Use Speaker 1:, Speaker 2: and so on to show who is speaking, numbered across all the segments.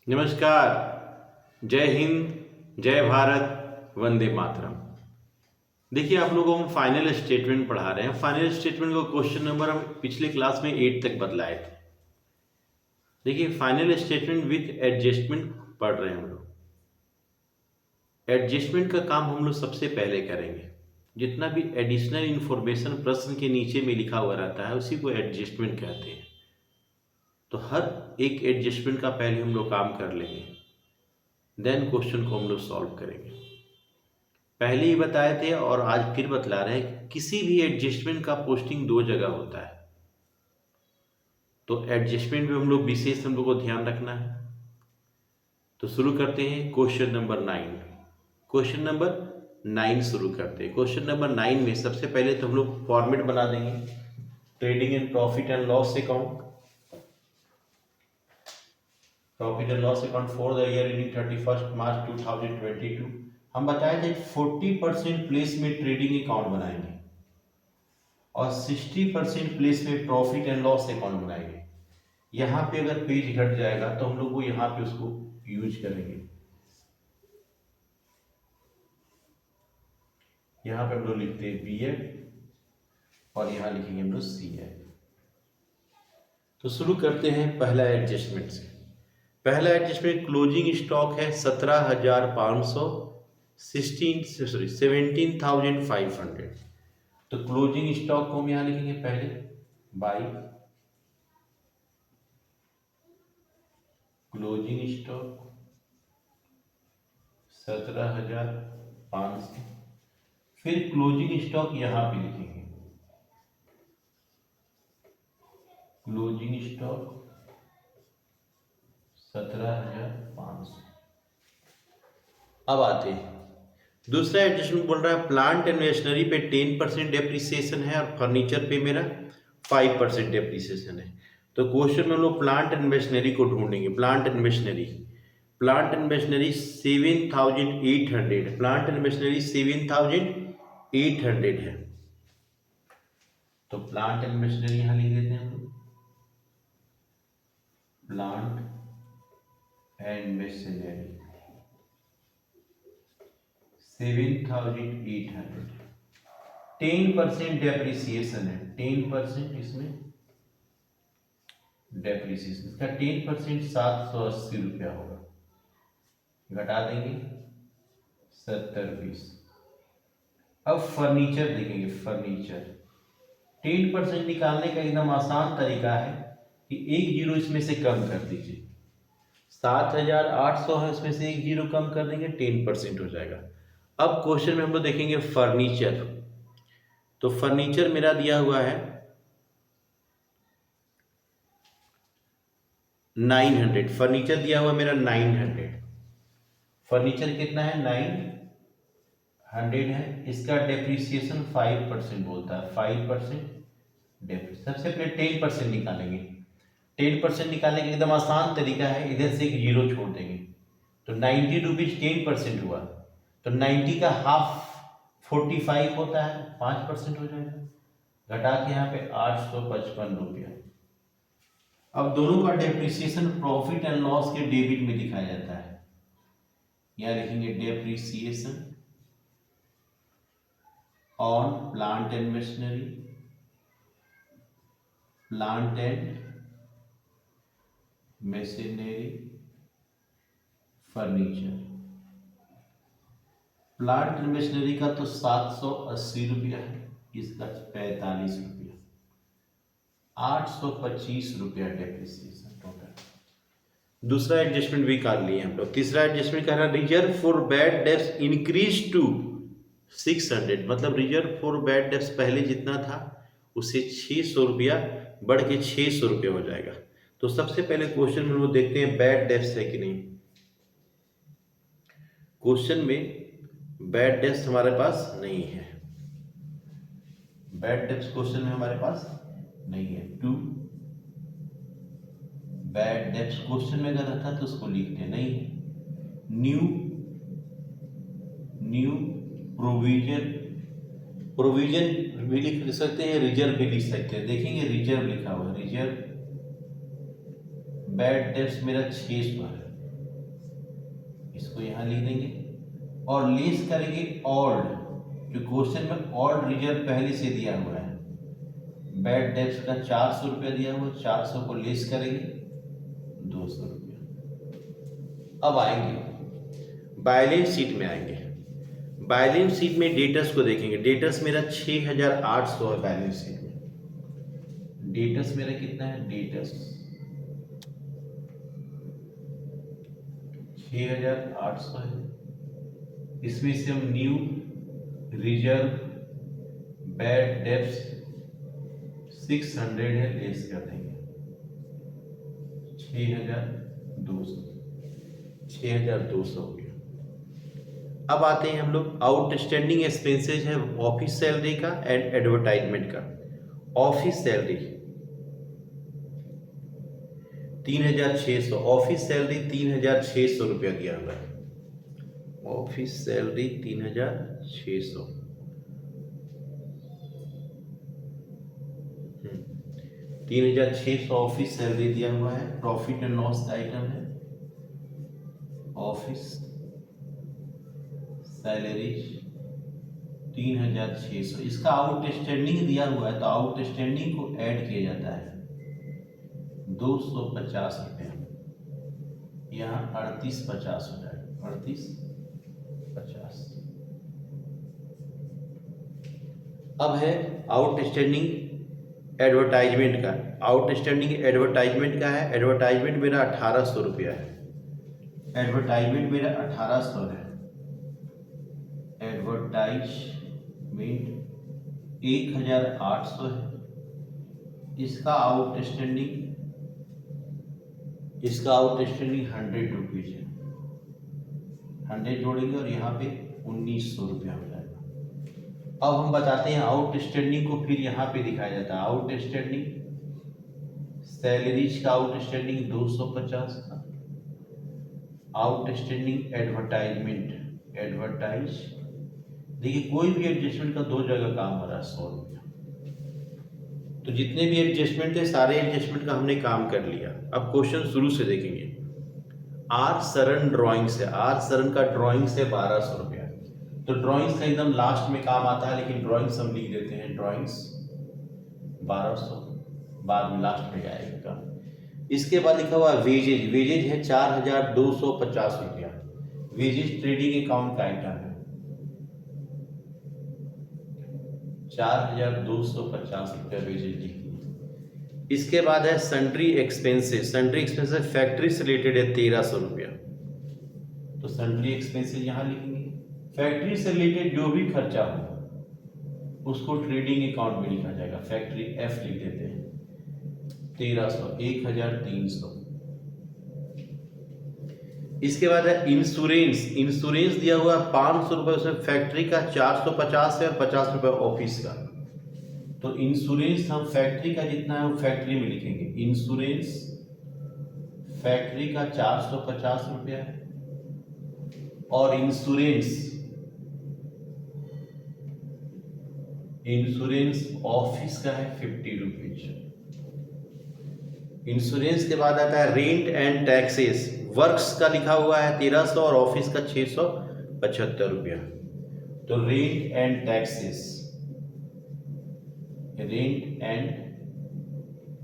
Speaker 1: नमस्कार। जय हिंद, जय भारत, वंदे मातरम। देखिए, आप लोगों को हम फाइनल स्टेटमेंट पढ़ा रहे हैं। फाइनल स्टेटमेंट का क्वेश्चन नंबर हम पिछले क्लास में 8 तक बदलाए थे। देखिए, फाइनल स्टेटमेंट विथ एडजस्टमेंट पढ़ रहे हैं हम लोग। एडजस्टमेंट का काम हम लोग सबसे पहले करेंगे। जितना भी एडिशनल इंफॉर्मेशन प्रश्न के नीचे में लिखा हुआ रहता है उसी को एडजस्टमेंट कहते हैं। तो हर एक एडजस्टमेंट का पहले हम लोग काम कर लेंगे, देन क्वेश्चन को हम लोग सॉल्व करेंगे। पहले ही बताए थे और आज फिर बतला रहे हैं, किसी भी एडजस्टमेंट का पोस्टिंग 2 जगह होता है। तो एडजस्टमेंट में हम लोग विशेष हम लोग को ध्यान रखना है। तो शुरू करते हैं क्वेश्चन नंबर 9। क्वेश्चन नंबर 9 शुरू करते हैं। क्वेश्चन नंबर 9 में सबसे पहले तो हम लोग फॉर्मेट बना देंगे, trading and profit and loss account. Profit and loss account for the year ending 31 मार्च 2022। हम बताए थे 40% प्लेस में ट्रेडिंग अकाउंट बनाएंगे और 60% प्लेस में प्रॉफिट एंड लॉस अकाउंट बनाएंगे। यहाँ पे अगर पेज घट जाएगा तो हम लोग वो यहाँ पे उसको यूज करेंगे। यहाँ पे हम लोग लिखते हैं BF और यहाँ लिखेंगे हम लोग CF। तो शुरू करते हैं पहला एडजस्टमेंट से। पहला एडजस्टमेंट क्लोजिंग स्टॉक है 17,500। तो क्लोजिंग स्टॉक को हम यहां लिखेंगे पहले बाई क्लोजिंग स्टॉक 17,500। फिर क्लोजिंग स्टॉक यहां पे लिखेंगे क्लोजिंग स्टॉक 17,500। अब आते हैं दूसरा एडजस्टमेंट। बोल रहा है प्लांट एंड मशीनरी पे 10% डेप्रिसिएशन है और फर्नीचर पे मेरा 5% डेप्रिसिएशन है। तो क्वेश्चन में हम लोग प्लांट एंड मशीनरी को ढूंढेंगे। Plant and machinery 7,800। Plant and machinery 7,800 है। तो प्लांट एंड मशीनरी यहां लिख देते हैं हम लोग, प्लांट एंड मशीनरी 7,800। 10% डेप्रिसिएशन है, 10% इसमें डेप्रिसिएशन का 10% 780 रुपया होगा। घटा देंगे 70-20। अब फर्नीचर देखेंगे। फर्नीचर 10% निकालने का एकदम आसान तरीका है कि एक जीरो इसमें से कम कर दीजिए। 7,800 है, उसमें से एक जीरो कम कर देंगे, 10% हो जाएगा। अब क्वेश्चन में हम लोग देखेंगे फर्नीचर। तो फर्नीचर मेरा दिया हुआ है 900। फर्नीचर दिया हुआ मेरा 900। फर्नीचर कितना है? 900 है। इसका डेप्रिसिएशन 5% बोलता है, 5% डेप्रिसिएशन। सबसे पहले 10% निकालेंगे। 10% निकालने का एकदम आसान तरीका है, इधर से एक जीरो छोड़ देंगे। तो 90 रुपीज 10% हुआ। तो 90 का हाफ 45 होता है, 5% हो जाएगा। घटा के यहाँ पे 855 रुपया। अब दोनों का डेप्रिसिएशन प्रॉफिट एंड लॉस के डेबिट में दिखाया जाता है। यहाँ लिखेंगे depreciation on plant and machinery, plant and machinery furniture. Plant and machinery का तो 780 रुपया है, इसका 45 रुपया, 825 रुपया डेप्रिसिएशन टोटल। दूसरा एडजस्टमेंट भी कर लिए हम लोग। तीसरा एडजस्टमेंट कर रहा है reserve for bad debts increase to 600। मतलब रिजर्व फॉर बैड डेब्ट्स पहले जितना था उससे 600 रुपया बढ़ के 600 रुपया हो जाएगा। तो सबसे पहले क्वेश्चन में वो देखते हैं बैड डेब्ट्स है कि नहीं। क्वेश्चन में बैड डेब्ट्स हमारे पास नहीं है। बैड डेब्ट्स क्वेश्चन में हमारे पास नहीं है। टू बैड डेब्ट्स क्वेश्चन में अगर रहता तो उसको लिखते नहीं है। न्यू प्रोविजन भी लिख सकते हैं, रिजर्व भी लिख सकते हैं। देखेंगे रिजर्व लिखा हुआ है, रिजर्व। बैड डेब्ट्स मेरा 600 है, इसको यहाँ लिख देंगे और लेस करेंगे ऑल्ड, जो क्वेश्चन में ऑल्ड रिजर्व पहले से दिया हुआ है। बैड डेब्ट का 400 रुपया दिया हुआ, 400 को लेस करेंगे 200 रुपया। अब आएंगे बैलेंस शीट में, आएंगे बैलेंस शीट में डेटर्स को देखेंगे। डेटर्स मेरा 6800 है बैलेंस शीट में। डेटर्स मेरा कितना है, डेटर्स 6800 है। इसमें से हम न्यू रिजर्व बैड डेब्ट्स 600 है, लेस कर देंगे 6200 हो गया। अब आते हैं हम लोग आउटस्टैंडिंग एक्सपेंसेस है ऑफिस सैलरी का एंड एडवर्टाइजमेंट का। ऑफिस सैलरी 3600, ऑफिस सैलरी 3600 रुपया दिया हुआ है। ऑफिस सैलरी 3600, 3600 ऑफिस सैलरी दिया हुआ है। प्रॉफिट एंड लॉस का आइटम है ऑफिस सैलरी 3600। इसका आउटस्टैंडिंग दिया हुआ है तो आउटस्टैंडिंग को ऐड किया जाता है 250 रुपया, यहाँ 3850 हो जाएगा, 3850। अब है आउटस्टैंडिंग एडवर्टाइजमेंट का। आउटस्टैंडिंग एडवर्टाइजमेंट का है, एडवर्टाइजमेंट मेरा 1800 रुपया है। एडवर्टाइजमेंट मेरा 1800 है। एडवर्टाइजमेंट 1800 है। इसका आउटस्टैंडिंग 100 रुपीज है। 100 जोड़ेंगे और यहाँ पे 1900 रुपया हो जाएगा। अब हम बताते हैं आउटस्टैंडिंग को फिर यहाँ पे दिखाया जाता है। आउटस्टैंडिंग सैलरीज का आउटस्टैंडिंग 250 का। आउटस्टैंडिंग एडवर्टाइजमेंट, देखिए कोई भी एडजस्टमेंट का दो जगह काम हो रहा है 100 रुपया। तो जितने भी एडजस्टमेंट थे सारे एडजस्टमेंट का हमने काम कर लिया। अब क्वेश्चन शुरू से देखेंगे। आर सरन ड्राइंग्स है, आर सरन का ड्राइंग्स है 1200 रुपया। तो ड्राइंग्स का एकदम लास्ट में काम आता है, लेकिन ड्राइंग्स हम लिख देते हैं ड्राइंग्स 1200, बाद में लास्ट में आएगा काम। इसके बाद लिखा हुआ वेजेज, वेजेज है 4250 रुपया। वेजेज ट्रेडिंग अकाउंट का आइटम है 4250 रुपया वेजेज लिखिए। इसके बाद है sundry expenses, sundry expenses factory से रिलेटेड है 1300 रुपया। तो सन्ड्री एक्सपेंसेस यहाँ लिखेंगे। फैक्ट्री से रिलेटेड जो भी खर्चा हो उसको ट्रेडिंग अकाउंट में लिखा जाएगा, फैक्ट्री एफ लिख देते हैं 1300, 1300। इसके बाद है इंश्योरेंस, इंश्योरेंस दिया हुआ 500 रुपये, उसमें फैक्ट्री का 450 है और 50 रुपये ऑफिस का। तो इंश्योरेंस हम फैक्ट्री का जितना है वो फैक्ट्री में लिखेंगे। इंश्योरेंस फैक्ट्री का 450 रुपया है और इंश्योरेंस ऑफिस का है 50 रुपीज। इंश्योरेंस के बाद आता है रेंट एंड टैक्सेस, वर्क्स का लिखा हुआ है 1300 और ऑफिस का 675 रुपया। तो rent and taxes, rent and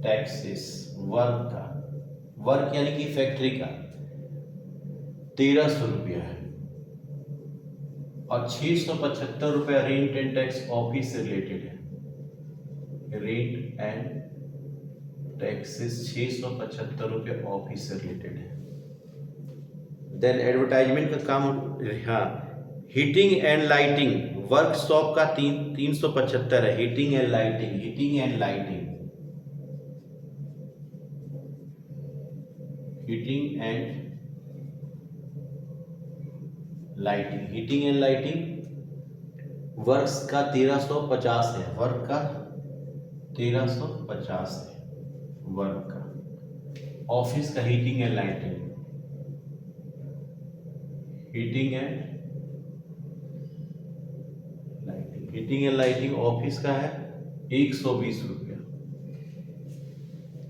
Speaker 1: taxes work का, वर्क यानी कि फैक्ट्री का 1300 रुपया है और 675 रुपया रेंट एंड टैक्स ऑफिस से रिलेटेड है। रेंट एंड टैक्सेस 675 रुपये ऑफिस से रिलेटेड है। देन एडवर्टाइजमेंट का काम, हाँ, हीटिंग एंड लाइटिंग वर्कशॉप का 375 है। Heating and lighting, heating and lighting, heating and lighting, heating and lighting works का 1350 है। वर्क का 1350 है वर्क का। ऑफिस का heating and lighting, heating and lighting, heating and lighting office का है 120 रुपया।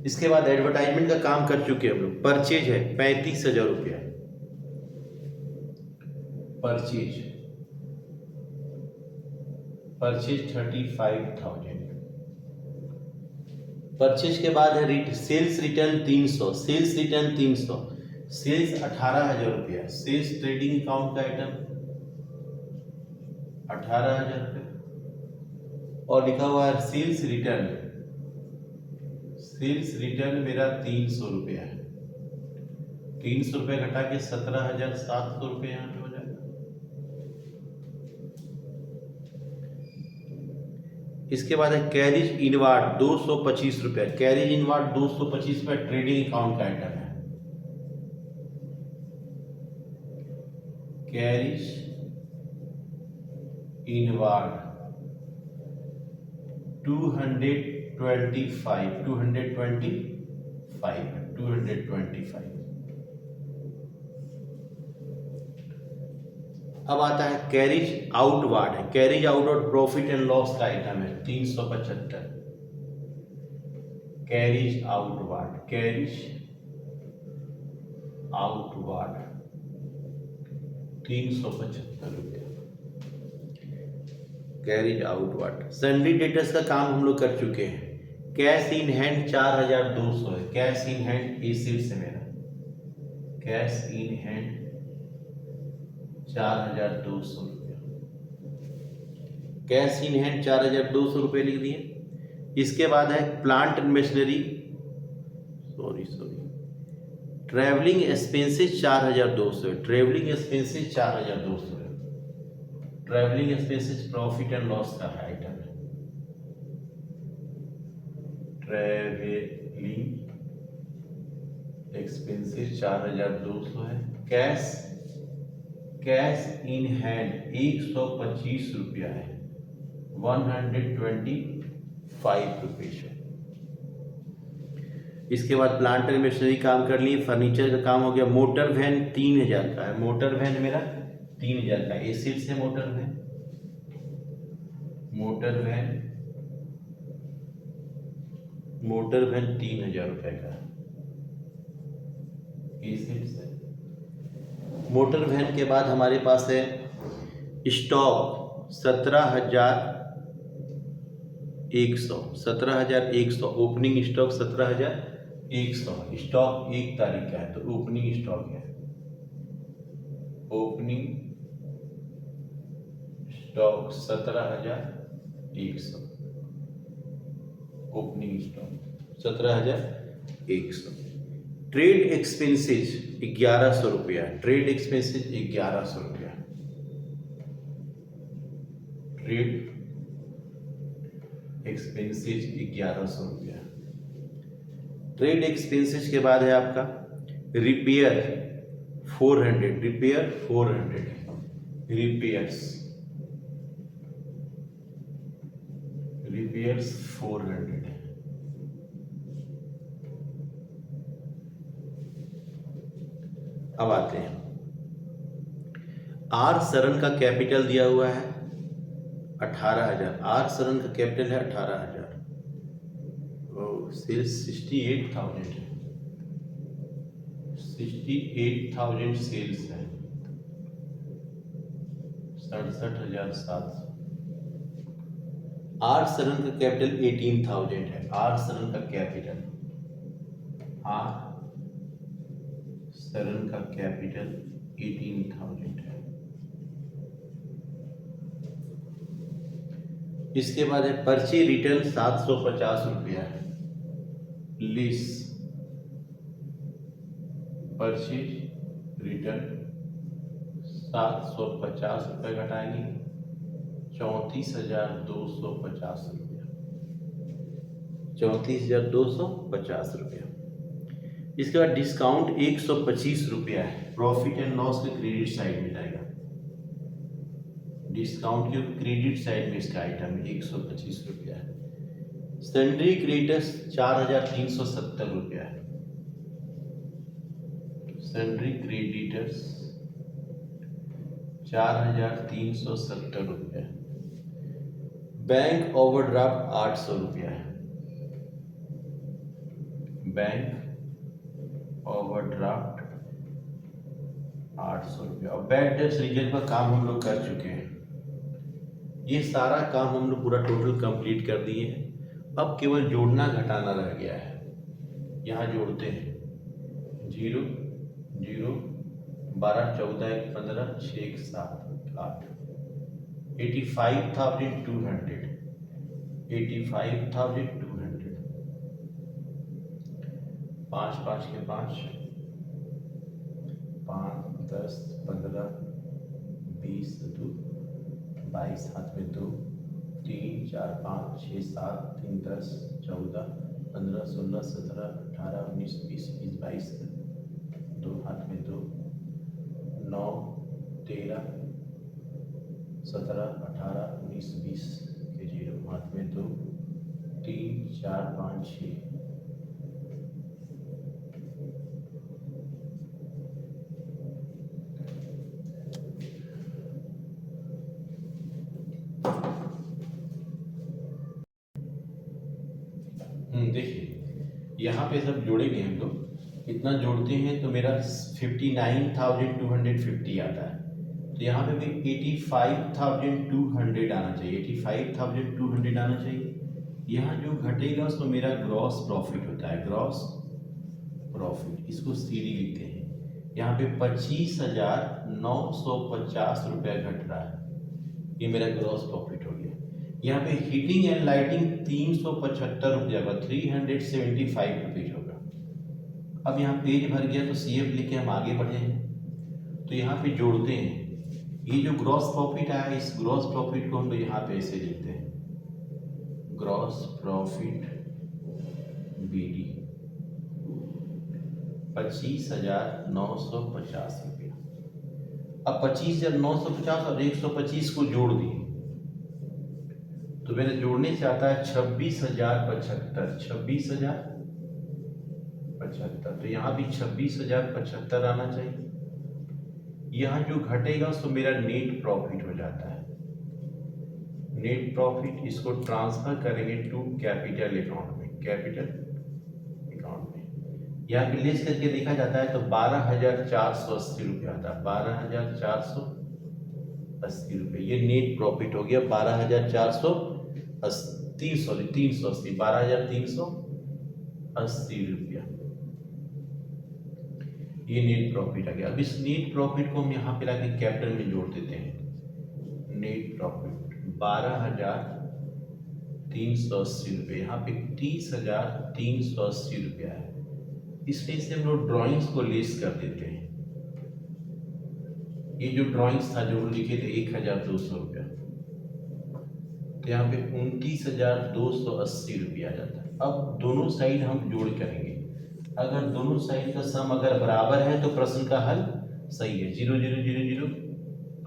Speaker 1: इसके बाद एडवर्टाइजमेंट का काम कर चुके हम लोग। परचेज है 35,000 रुपया। परचेज 35,000। परचेज के बाद है sales return 300, sales return 300, sales 18,000 रुपया, सेल्स ट्रेडिंग अकाउंट का आइटम 18,000 रुपये, और लिखा हुआ है सेल्स रिटर्न मेरा 300 रुपया है। 300 रुपये घटा के 17,700 रुपये यहाँ पे हो जाएगा। इसके बाद है कैरिज इनवार्ड 225 रुपये, कैरिज इनवार्ड 225 रुपये ट्रेडिंग अकाउंट का आइटम है। Carriage inward 225। अब आता है कैरिज आउटवार्ड है, carriage outward profit and loss का आइटम है 375। कैरिज आउटवार्ड 375 रुपया कैरिज आउटवार्ड। सन्ड्री डेटर्स का काम हम लोग कर चुके हैं। कैश इन हैंड 4,200 है, cash in hand a sales है मेरा, कैश इन हैंड 4,200 रुपया, कैश इन हैंड 4,200 रुपये लिख दिए। इसके बाद है plant and machinery, travelling expenses 4,200 है, ट्रैवलिंग एक्सपेंसेस 4,200 है, travelling expenses profit and loss का आइटम है। ट्रैवलिंग एक्सपेंसेस 4,200 है। कैश इन हैंड 125 रुपया है, 125 रुपीज है। इसके बाद प्लांट एंड मशीनरी काम कर लिए। फर्नीचर का काम हो गया। मोटर वैन 3,000 का है, मोटर वैन मेरा 3,000 का एसिड से मोटर वैन 3,000 रुपए का एसिड से। मोटर वैन के बाद हमारे पास है स्टॉक 17,100, ओपनिंग स्टॉक 17,100। स्टॉक 1 तारीख का है तो ओपनिंग स्टॉक है, opening stock 17,100, opening stock 17,100। Trade expenses 1,100 रुपया, ट्रेड एक्सपेंसेस 1,100 रुपया, ट्रेड एक्सपेंसेस 1,100 रुपया। ट्रेड एक्सपेंसेस के बाद है आपका रिपेयर 400, रिपेयर 400, रिपेयर्स 400। अब आते हैं आर सरन का कैपिटल दिया हुआ है 18,000, आर सरन का कैपिटल है 18,000, सेल्स 68,000 है, 68,000 सेल्स है, 67,700। आर सरन का कैपिटल 18,000 है, आर सरन का कैपिटल, आर सरन का कैपिटल 18,000 है। इसके बाद है पर्ची रिटर्न 750 रुपया है, लीज पर्ची रिटर्न 750 रुपये घटाएंगे 34,250 रुपया, 34,250 रुपया। इसके बाद डिस्काउंट 125 रुपया है, प्रॉफिट एंड लॉस के क्रेडिट साइड में जाएगा, डिस्काउंट के क्रेडिट साइड में इसका आइटम 125 रुपया है। सन्ड्री क्रेडिटर्स 4,370 रुपया है, सन्ड्री क्रेडिटर्स 4,370 रुपया। बैंक ओवरड्राफ्ट 800 रुपया है, बैंक ओवरड्राफ्ट 800 800 रुपये। और बैड डेट्स रीजन का काम हम लोग कर चुके हैं। ये सारा काम हम लोग पूरा टोटल कंप्लीट कर दिए हैं। अब केवल जोड़ना घटाना रह गया है। यहाँ जोड़ते हैं 0 0 12 14 1 15 6 1 7 8 85,200 85,200 5 5 के 5 5 10 15 20 2 22 हाथ में 2 3 4 5 6 7 3 10 14 15 16 17 18 19 20 21 22 2 हाथ में 2 9 13 17 18 19 20 के 0 हाथ में 2 3 4 5 6 देखिए यहाँ पे सब जोड़ेंगे हम लोग। इतना जोड़ते हैं तो मेरा 59,250 आता है। तो यहाँ पे भी 85,200 आना चाहिए। 85,200 आना चाहिए। यहाँ जो घटेगा उसको मेरा ग्रॉस प्रॉफिट होता है। ग्रॉस प्रॉफिट इसको सीधी लिखते हैं। यहाँ पे 25,950 रुपया घट रहा है। ये मेरा ग्रॉस प्रॉफिट हो गया। यहाँ पे हीटिंग एंड लाइटिंग 375 रुपया का 375 रुपीज होगा। अब यहाँ पेज भर गया तो CF लिख के हम आगे बढ़े हैं। तो यहाँ पे जोड़ते हैं। ये जो ग्रॉस प्रॉफिट आया, इस ग्रॉस प्रॉफिट को हम लोग यहाँ पे ऐसे लिखते हैं, ग्रॉस प्रॉफिट BD 25,950 रुपया। अब 25,950 और 125 को जोड़ दिए तो मैंने जोड़ने से आता है 26,075। 26,075। तो यहाँ भी 26,075 आना चाहिए। यहाँ जो घटेगा उसको मेरा नेट प्रॉफिट हो जाता है। नेट प्रॉफिट इसको ट्रांसफर करेंगे टू कैपिटल अकाउंट में। कैपिटल अकाउंट में यहाँ पे लेस करके देखा जाता है तो 12,480 रुपया आता है। 12,480 रुपये ये नेट प्रॉफिट हो गया। 12,380 12,380 रुपया ये नेट प्रॉफिट आ गया। अब इस नेट प्रॉफिट को हम यहाँ पे लाके कैपिटल में जोड़ देते हैं। नेट प्रॉफिट 12,380 रुपये। यहाँ पे 30,380 रुपया है। इसलिए से हम लोग ड्राइंग्स को लेस कर देते हैं। ये जो ड्राइंग्स था जो लिखे थे 1,200 रुपया, तो यहाँ पे 29,280 रुपया आ जाता है। अब दोनों साइड हम जोड़ करेंगे। अगर दोनों साइड का सम अगर बराबर है तो प्रश्न का हल सही है। 0 0 0 0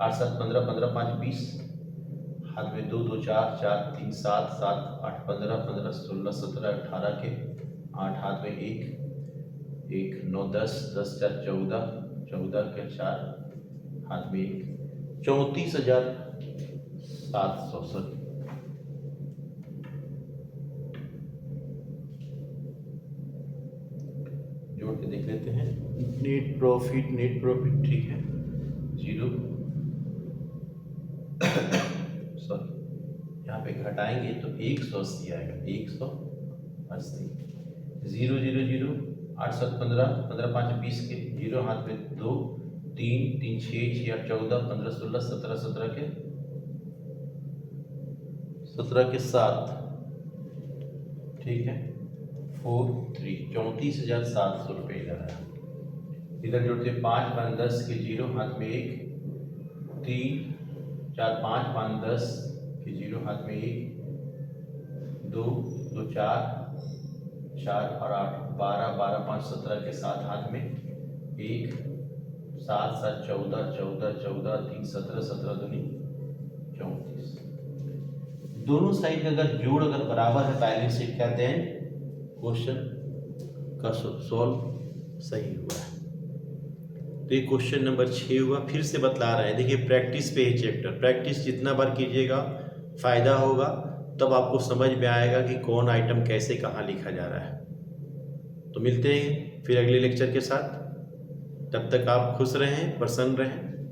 Speaker 1: 8 7 15 15 5 20 हाथ में 2 2 4 4 3 7 7 8 15 15 16 17 18 के 8 हाथ में 1 1 9 10 10 4 14 14 के 4 हाथ में 1 34,700 जोड़ के देख लेते हैं। नेट प्रॉफिट ठीक है 0 सॉरी यहाँ पे घटाएंगे तो 180 आएगा। 180 0 0 0 8 7 15 15 5 20 के 0 हाथ में 2 3 3 6 6 8 14 15 16 17 17 के 7 ठीक है 4 3 34,700 रुपये इधर है। इधर जोड़ते 5 5 10 के 0 हाथ में 1 3 4 5 5 10 के 0 हाथ में 1 2 2 4 4 और 8 12 12 5 17 के 7 हाथ में 1 7 7 14 14 14 3 17 17 दूनी 34। दोनों साइड का अगर जोड़ अगर बराबर है बैलेंस शीट का देन क्वेश्चन का सॉल्व सही हुआ है। तो ये क्वेश्चन नंबर 6 हुआ। फिर से बतला रहे हैं, देखिए प्रैक्टिस पे ही चैप्टर, प्रैक्टिस जितना बार कीजिएगा फायदा होगा, तब आपको समझ में आएगा कि कौन आइटम कैसे कहाँ लिखा जा रहा है। तो मिलते हैं फिर अगले लेक्चर के साथ। तब तक आप खुश रहें, प्रसन्न रहें।